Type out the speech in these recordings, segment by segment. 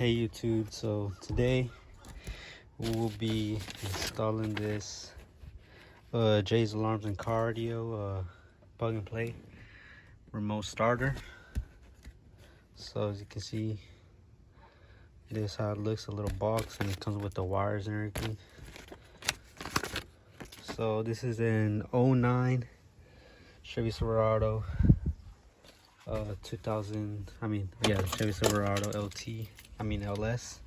Hey YouTube, so today we will be installing this Jay's Alarms and Cardio plug and play remote starter. So as you can see, this is how it looks, a little box, and it comes with the wires and everything. So this is an '09 Chevy Silverado 2000, Chevy Silverado LS.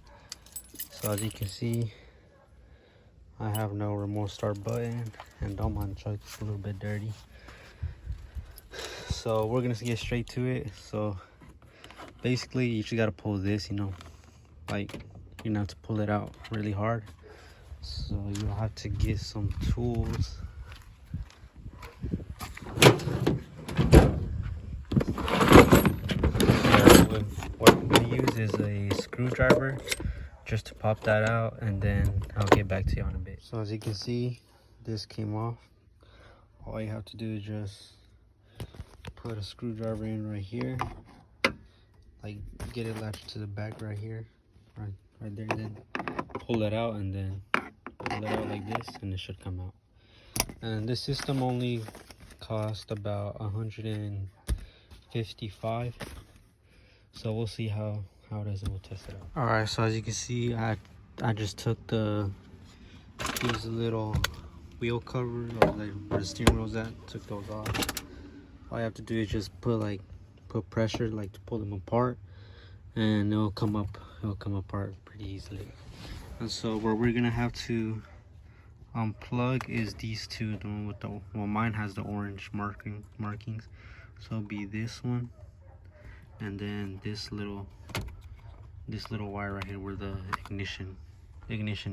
So as you can see, I have no remote start button, and don't mind the truck, it's a little bit dirty. So we're gonna get straight to it. So basically you just gotta pull this, like you have to pull it out really hard. So you'll have to get some tools. What I'm gonna use is a screwdriver just to pop that out, and then I'll get back to you in a bit. So as you can see, this came off. All you have to do is just put a screwdriver in right here, like get it latched to the back right here, right there, and then pull it out, and then pull it out like this, and it should come out. And this system only cost about 155, so we'll see how it is, and we'll test it out. All right, so as you can see, I just took these little wheel covers, or like where the steering wheel's at, took those off. All you have to do is just put pressure, like, to pull them apart, and it'll come apart pretty easily. And so where we're gonna have to unplug is these two, the one with mine has the orange markings, so it'll be this one, and then this little wire right here where the ignition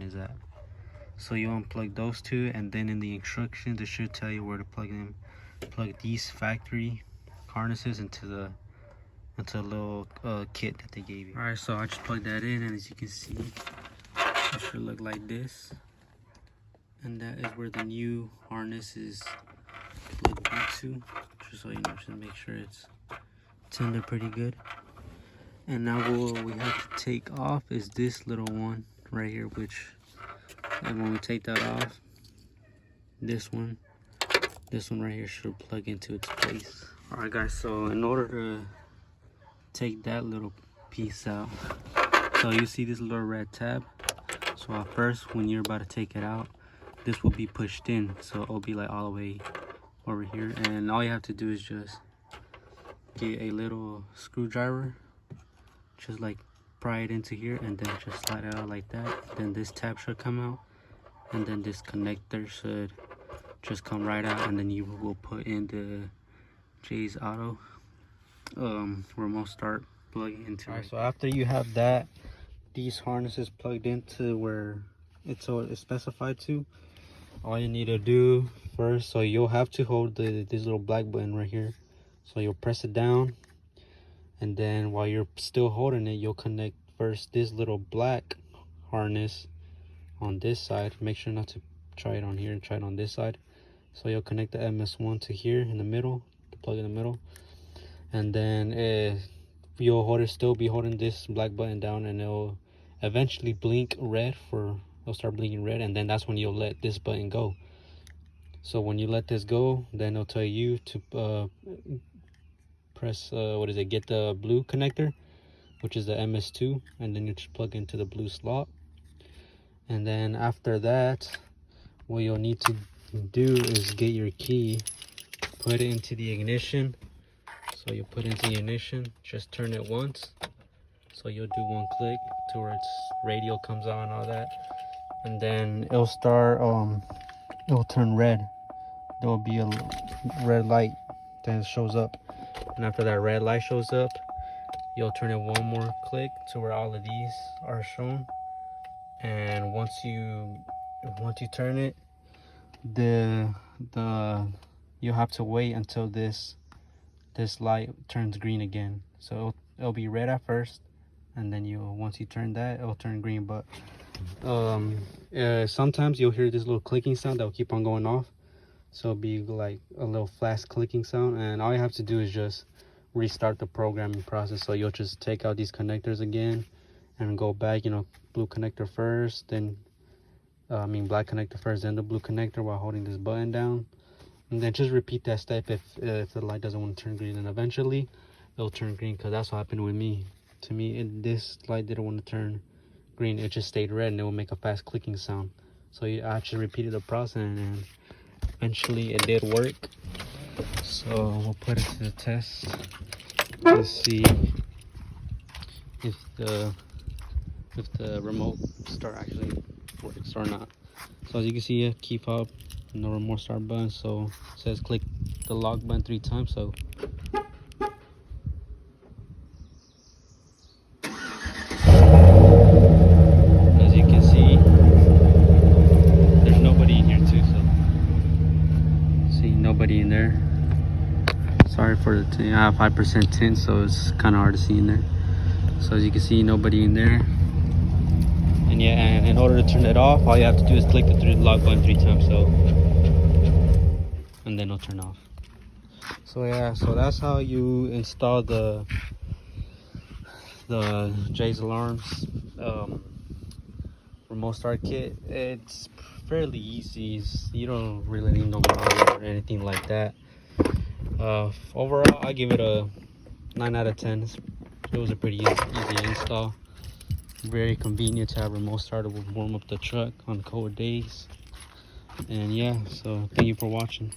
is at. So you unplug those two, and then in the instructions it should tell you where to plug these factory harnesses into the little kit that they gave you. All right, so I just plugged that in, and as you can see, it should look like this, and that is where the new harness is plugged into, just so you know, just to make sure it's in there pretty good. And now what we have to take off is this little one right here, and when we take that off, this one right here should plug into its place. All right guys, so in order to take that little piece out, so you see this little red tab. So at first, when you're about to take it out, this will be pushed in, so it'll be like all the way over here, and all you have to do is just get a little screwdriver, just like pry it into here, and then just slide it out like that. Then this tab should come out, and then this connector should just come right out, and then you will put in the Jay's Auto remote start plug into it. Right, so after you have these harnesses plugged into where it's specified to, all you need to do first, so you'll have to hold this little black button right here. So you'll press it down, and then while you're still holding it, you'll connect first this little black harness on this side. Make sure not to try it on here, try it on this side. So you'll connect the MS1 to here in the middle, the plug in the middle, and then you'll still be holding this black button down, and it'll eventually blink red. It'll start blinking red, and then that's when you'll let this button go. So when you let this go, then it'll tell you to press get the blue connector, which is the MS2, and then you just plug into the blue slot. And then after that, what you'll need to do is get your key, put it into the ignition. So you put it into the ignition, just turn it once, so you'll do one click to where its radio comes on, all that, and then it'll start it'll turn red. There will be a red light that shows up, and after that red light shows up, you'll turn it one more click to where all of these are shown. And once you turn it, you'll have to wait until this light turns green again. So it'll be red at first, and then once you turn that, it'll turn green. But sometimes you'll hear this little clicking sound that will keep on going off, so it'll be like a little fast clicking sound, and all you have to do is just restart the programming process. So you'll just take out these connectors again, and go back, you know, blue connector first, then black connector first, then the blue connector while holding this button down. And then just repeat that step if the light doesn't want to turn green, and eventually it'll turn green, because that's what happened with me. To me, this light didn't want to turn green, it just stayed red, and it will make a fast clicking sound. So I actually repeated the process, and eventually it did work. So we'll put it to the test to see if the remote start actually works or not. So as you can see, key fob, no remote start button. So it says click the lock button 3 times. So as you can see, there's nobody in here too. So see, nobody in there. Sorry for the tint. I have 5% tint, so it's kind of hard to see in there. So as you can see, nobody in there. And yeah, and in order to turn it off, all you have to do is click the lock button 3 times. So, and then it'll turn off. So yeah, so that's how you install the Jay's Alarms remote start kit. It's fairly easy. You don't really need no model or anything like that. Overall, I give it a 9 out of 10. It was a pretty easy install. Very convenient to have remote start to warm up the truck on cold days. And yeah, so thank you for watching.